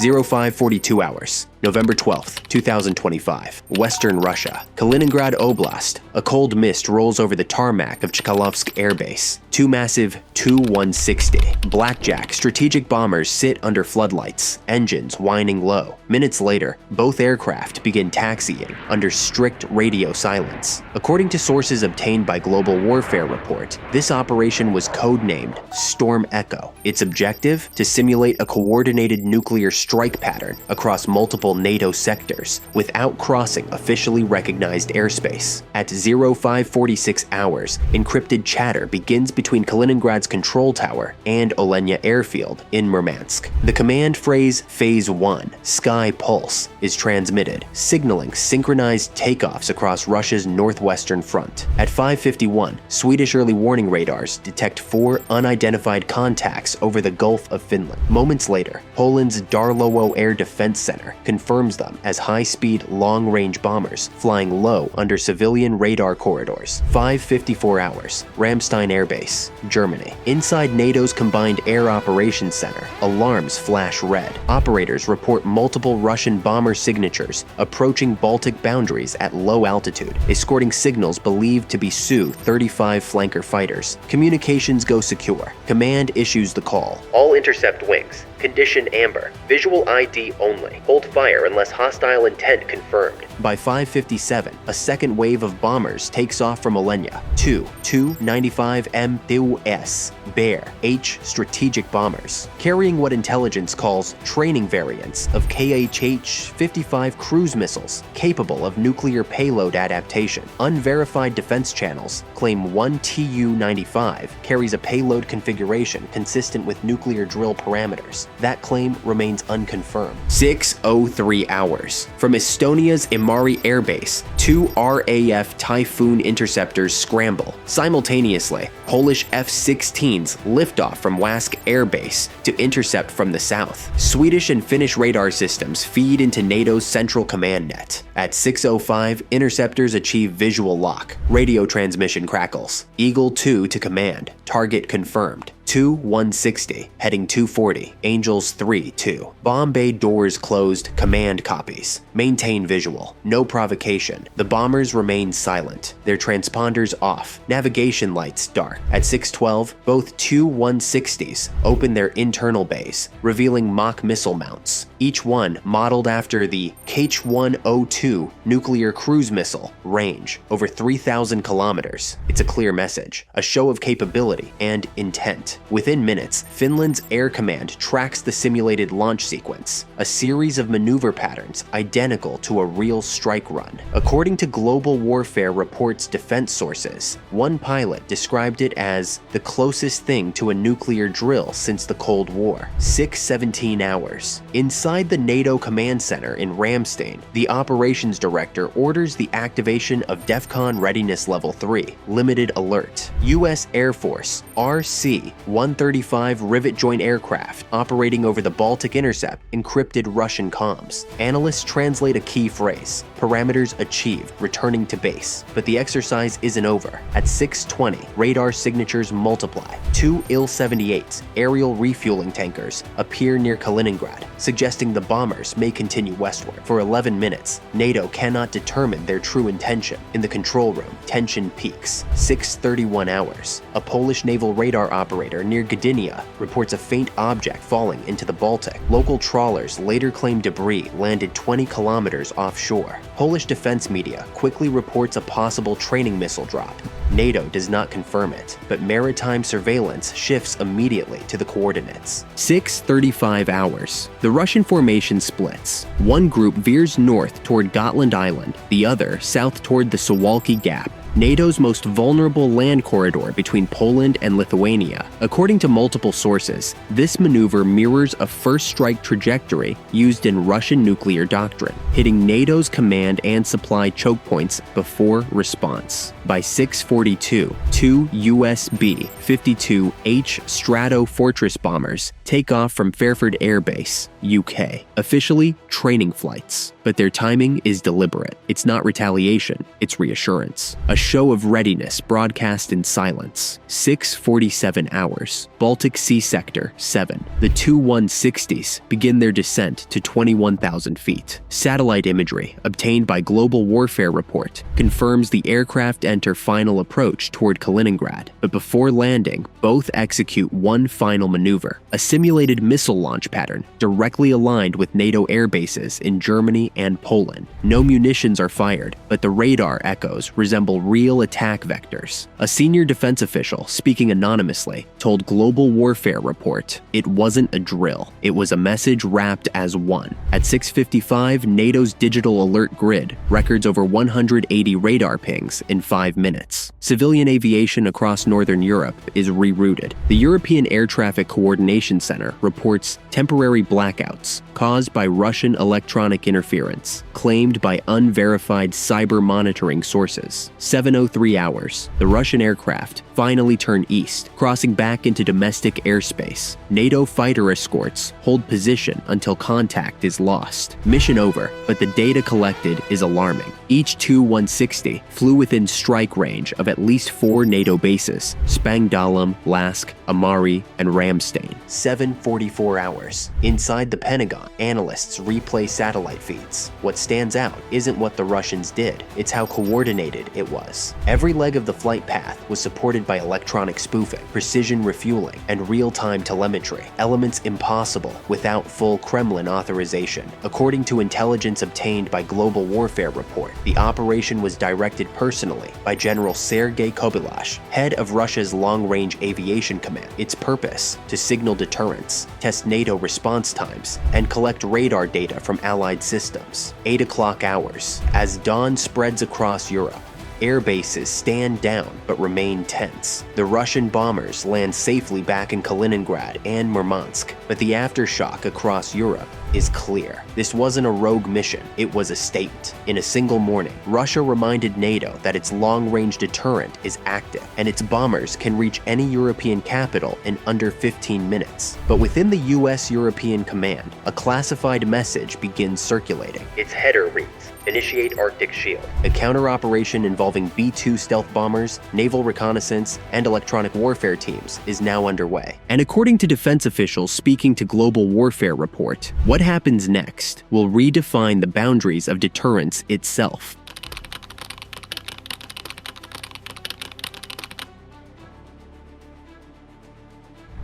0542 hours. November 12, 2025, Western Russia. Kaliningrad Oblast. A cold mist rolls over the tarmac of Chkalovsk Air Base. Two massive Tu-160 Blackjack strategic bombers sit under floodlights, engines whining low. Minutes later, both aircraft begin taxiing under strict radio silence. According to sources obtained by Global Warfare Report, this operation was codenamed Storm Echo. Its objective? To simulate a coordinated nuclear strike pattern across multiple NATO sectors without crossing officially recognized airspace. At 0546 hours, encrypted chatter begins between Kaliningrad's control tower and Olenya Airfield in Murmansk. The command phrase Phase 1, Sky Pulse, is transmitted, signaling synchronized takeoffs across Russia's northwestern front. At 5:51, Swedish early warning radars detect 4 unidentified contacts over the Gulf of Finland. Moments later, Poland's Darłowo Air Defense Center confirms them as high-speed, long-range bombers flying low under civilian radar corridors. 5:54 hours, Ramstein Air Base, Germany. Inside NATO's Combined Air Operations Center, alarms flash red. Operators report multiple Russian bomber signatures approaching Baltic boundaries at low altitude, escorting signals believed to be Su-35 flanker fighters. Communications go secure. Command issues the call. All intercept wings. Condition amber. Visual ID only. Hold fire unless hostile intent confirmed. By 5:57, a second wave of bombers takes off from Olenya. Two Tu-95 M2S Bear H strategic bombers, carrying what intelligence calls training variants of KH-55 cruise missiles capable of nuclear payload adaptation. Unverified defense channels claim one Tu-95 carries a payload configuration consistent with nuclear drill parameters. That claim remains unconfirmed. 6:03 hours. From Estonia's Imari Air Base, 2 RAF Typhoon interceptors scramble. Simultaneously, Polish F-16s lift off from Wask Air Base to intercept from the south. Swedish and Finnish radar systems feed into NATO's central command net. At 6:05, interceptors achieve visual lock. Radio transmission crackles. Eagle 2 to command. Target confirmed. Tu-160, heading 240, Angels 3-2. Bomb bay doors closed, command copies. Maintain visual. No provocation. The bombers remain silent, their transponders off, navigation lights dark. At 6:12, both Tu-160s open their internal bays, revealing mock missile mounts, each one modeled after the Kh-102 nuclear cruise missile, range over 3,000 kilometers. It's a clear message, a show of capability and intent. Within minutes, Finland's Air Command tracks the simulated launch sequence, a series of maneuver patterns identical to a real strike run. According to Global Warfare Report's defense sources, one pilot described it as the closest thing to a nuclear drill since the Cold War. 6:17 hours. Inside the NATO Command Center in Ramstein, the operations director orders the activation of DEFCON Readiness Level 3, Limited Alert. U.S. Air Force RC-135 rivet joint aircraft operating over the Baltic intercept encrypted Russian comms. Analysts translate a key phrase, parameters achieved, returning to base. But the exercise isn't over. At 6:20, radar signatures multiply. 2 Il-78s, aerial refueling tankers, appear near Kaliningrad, suggesting the bombers may continue westward. For 11 minutes, NATO cannot determine their true intention. In the control room, tension peaks. 6:31 hours. A Polish naval radar operator near Gdynia reports a faint object falling into the Baltic. Local trawlers later claim debris landed 20 kilometers offshore. Polish defense media quickly reports a possible training missile drop. NATO does not confirm it, but maritime surveillance shifts immediately to the coordinates. 6:35 hours. The Russian formation splits. One group veers north toward Gotland Island, the other south toward the Suwalki Gap, NATO's most vulnerable land corridor between Poland and Lithuania. According to multiple sources, this maneuver mirrors a first strike trajectory used in Russian nuclear doctrine, hitting NATO's command and supply choke points before response. By 6:42, 2 US B-52H Strato Fortress bombers take off from Fairford Air Base, UK, officially training flights. But their timing is deliberate. It's not retaliation, it's reassurance. A show of readiness broadcast in silence. 6:47 hours. Baltic Sea Sector 7. The Tu-160s begin their descent to 21,000 feet. Satellite imagery obtained by Global Warfare Report confirms the aircraft enter final approach toward Kaliningrad, but before landing, both execute one final maneuver, a simulated missile launch pattern directly aligned with NATO air bases in Germany and Poland. No munitions are fired, but the radar echoes resemble real attack vectors. A senior defense official, speaking anonymously, told Global Warfare Report it wasn't a drill, it was a message wrapped as one. At 6:55, NATO's digital alert grid records over 180 radar pings in 5 minutes. Civilian aviation across northern Europe is rerouted. The European Air Traffic Coordination Center reports temporary blackouts caused by Russian electronic interference, claimed by unverified cyber monitoring sources. 7:03 hours. The Russian aircraft finally turn east, crossing back into domestic airspace. NATO fighter escorts hold position until contact is lost. Mission over, but the data collected is alarming. Each Tu-160 flew within strike range of at least 4 NATO bases: Spangdahlem, Lask, Amari, and Ramstein. 7:44 hours. Inside the Pentagon, analysts replay satellite feeds. What stands out isn't what the Russians did, it's how coordinated it was. Every leg of the flight path was supported by electronic spoofing, precision refueling, and real-time telemetry, elements impossible without full Kremlin authorization. According to intelligence obtained by Global Warfare Report, the operation was directed personally by General Sergei Kobylash, head of Russia's long-range aviation command. Its purpose: to signal deterrence, test NATO response times, and collect radar data from allied systems. 8 o'clock hours. As dawn spreads across Europe, air bases stand down but remain tense. The Russian bombers land safely back in Kaliningrad and Murmansk, but the aftershock across Europe is clear. This wasn't a rogue mission, it was a statement. In a single morning, Russia reminded NATO that its long-range deterrent is active, and its bombers can reach any European capital in under 15 minutes. But within the US European Command, a classified message begins circulating. Its header reads, "Initiate Arctic Shield." A counter-operation involving B-2 stealth bombers, naval reconnaissance, and electronic warfare teams is now underway. And according to defense officials speaking to Global Warfare Report, what happens next will redefine the boundaries of deterrence itself.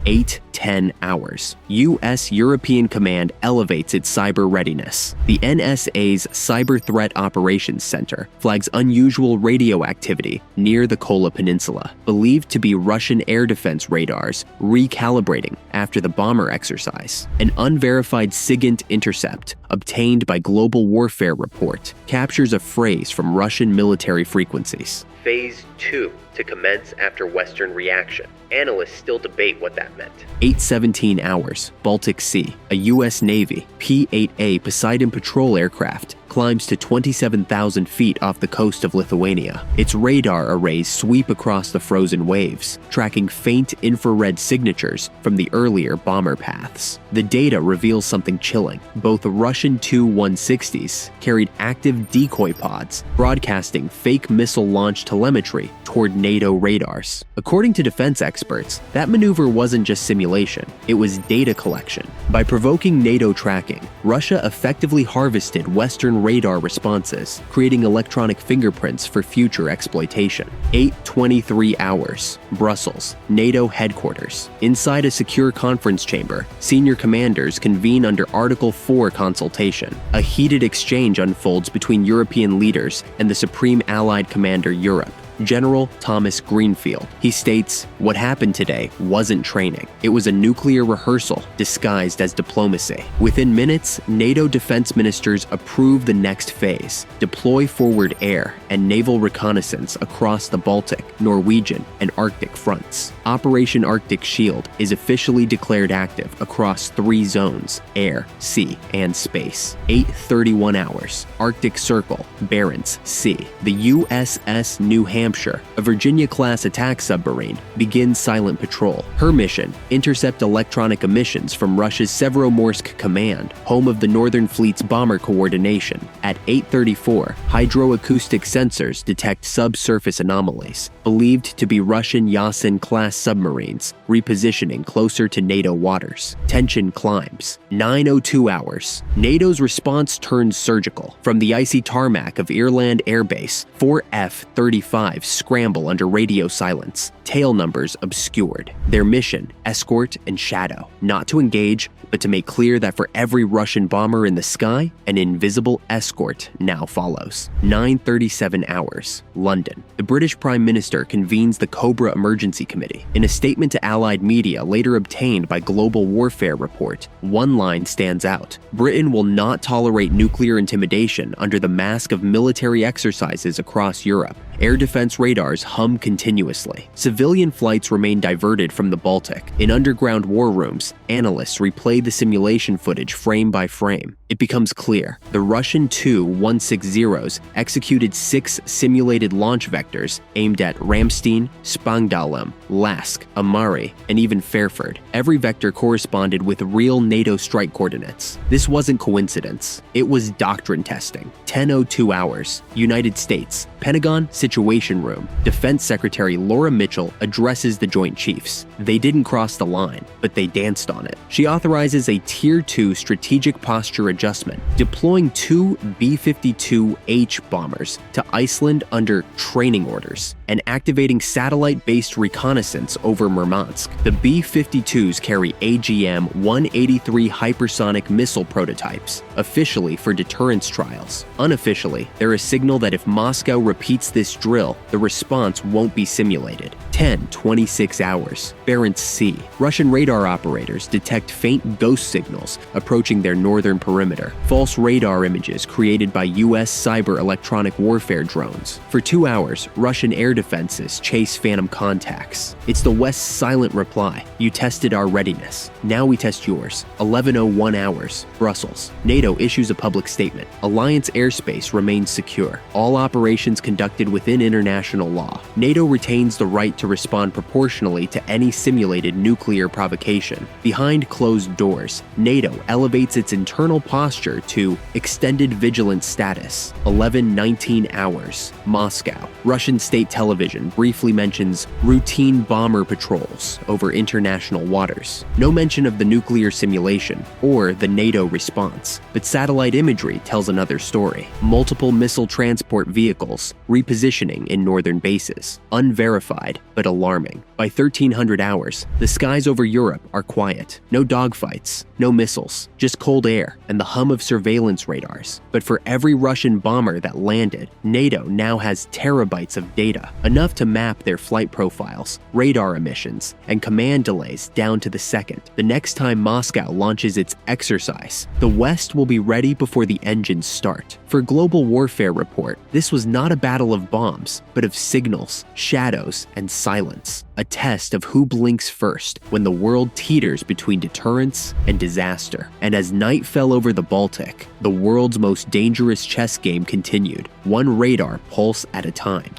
8-10 hours. U.S. European Command elevates its cyber readiness. The NSA's Cyber Threat Operations Center flags unusual radio activity near the Kola Peninsula, believed to be Russian air defense radars recalibrating after the bomber exercise. An unverified SIGINT intercept obtained by Global Warfare Report captures a phrase from Russian military frequencies. Phase 2 to commence after Western reaction. Analysts still debate what that meant. 8:17 hours. Baltic Sea. A U.S. Navy P-8A Poseidon patrol aircraft climbs to 27,000 feet off the coast of Lithuania. Its radar arrays sweep across the frozen waves, tracking faint infrared signatures from the earlier bomber paths. The data reveals something chilling. Both Russian Tu-160s carried active decoy pods, broadcasting fake missile launch telemetry toward NATO radars. According to defense experts, that maneuver wasn't just simulation, it was data collection. By provoking NATO tracking, Russia effectively harvested Western radar responses, creating electronic fingerprints for future exploitation. 8:23 hours. Brussels, NATO headquarters. Inside a secure conference chamber, senior commanders convene under Article 4 consultation. A heated exchange unfolds between European leaders and the Supreme Allied Commander Europe, General Thomas Greenfield. He states, "What happened today wasn't training. It was a nuclear rehearsal disguised as diplomacy." Within minutes, NATO defense ministers approve the next phase: deploy forward air and naval reconnaissance across the Baltic, Norwegian, and Arctic fronts. Operation Arctic Shield is officially declared active across 3 zones: air, sea, and space. 8:31 hours. Arctic Circle, Barents Sea. The USS New Hampshire Hampshire, a Virginia-class attack submarine, begins silent patrol. Her mission: intercept electronic emissions from Russia's Severomorsk Command, home of the Northern Fleet's bomber coordination. At 8:34, hydroacoustic sensors detect subsurface anomalies, believed to be Russian Yasin-class submarines, repositioning closer to NATO waters. Tension climbs. 9:02 hours. NATO's response turns surgical. From the icy tarmac of Irland Air Base, 4 F-35s scramble under radio silence, tail numbers obscured. Their mission: escort and shadow. Not to engage, but to make clear that for every Russian bomber in the sky, an invisible escort now follows. 9:37 hours. London. The British Prime Minister convenes the Cobra Emergency Committee. In a statement to Allied media later obtained by Global Warfare Report, one line stands out: Britain will not tolerate nuclear intimidation under the mask of military exercises across Europe. Air defense radars hum continuously. Civilian flights remain diverted from the Baltic. In underground war rooms, analysts replay the simulation footage frame by frame. It becomes clear the Russian Tu-160s executed 6 simulated launch vectors aimed at Ramstein, Spangdahlem, Lask, Amari, and even Fairford. Every vector corresponded with real NATO strike coordinates. This wasn't coincidence. It was doctrine testing. 10:02 hours. United States. Pentagon Situation Room. Defense Secretary Laura Mitchell addresses the Joint Chiefs. They didn't cross the line, but they danced on it. She authorizes a Tier 2 strategic posture adjustment, deploying 2 B-52H bombers to Iceland under training orders, and activating satellite-based reconnaissance over Murmansk. The B-52s carry AGM-183 hypersonic missile prototypes, officially for deterrence trials. Unofficially, they're a signal that if Moscow repeats this drill, the response won't be simulated. 10:26 hours. Barents Sea. Russian radar operators detect faint ghost signals approaching their northern perimeter. False radar images created by U.S. cyber electronic warfare drones. For 2 hours, Russian air defenses chase phantom contacts. It's the West's silent reply: you tested our readiness. Now we test yours. 11:01 hours. Brussels. NATO issues a public statement. Alliance airspace remains secure. All operations conducted within international law. NATO retains the right to respond proportionally to any simulated nuclear provocation. Behind closed doors, NATO elevates its internal posture to extended vigilance status. 11:19 hours. Moscow. Russian state television briefly mentions routine bomber patrols over international waters. No mention of the nuclear simulation or the NATO response, but satellite imagery tells another story. Multiple missile transport vehicles repositioning in northern bases. Unverified, but alarming. By 1300 hours, the skies over Europe are quiet. No dogfights, no missiles, just cold air and the hum of surveillance radars. But for every Russian bomber that landed, NATO now has terabytes of data, enough to map their flight profiles, radar emissions, and command delays down to the second. The next time Moscow launches its exercise, the West will be ready before the engines start. For Global Warfare Report, this was not a battle of bombs, but of signals, shadows, and silence. A test of who blinks first when the world teeters between deterrence and disaster. And as night fell over the Baltic, the world's most dangerous chess game continued, one radar pulse at a time.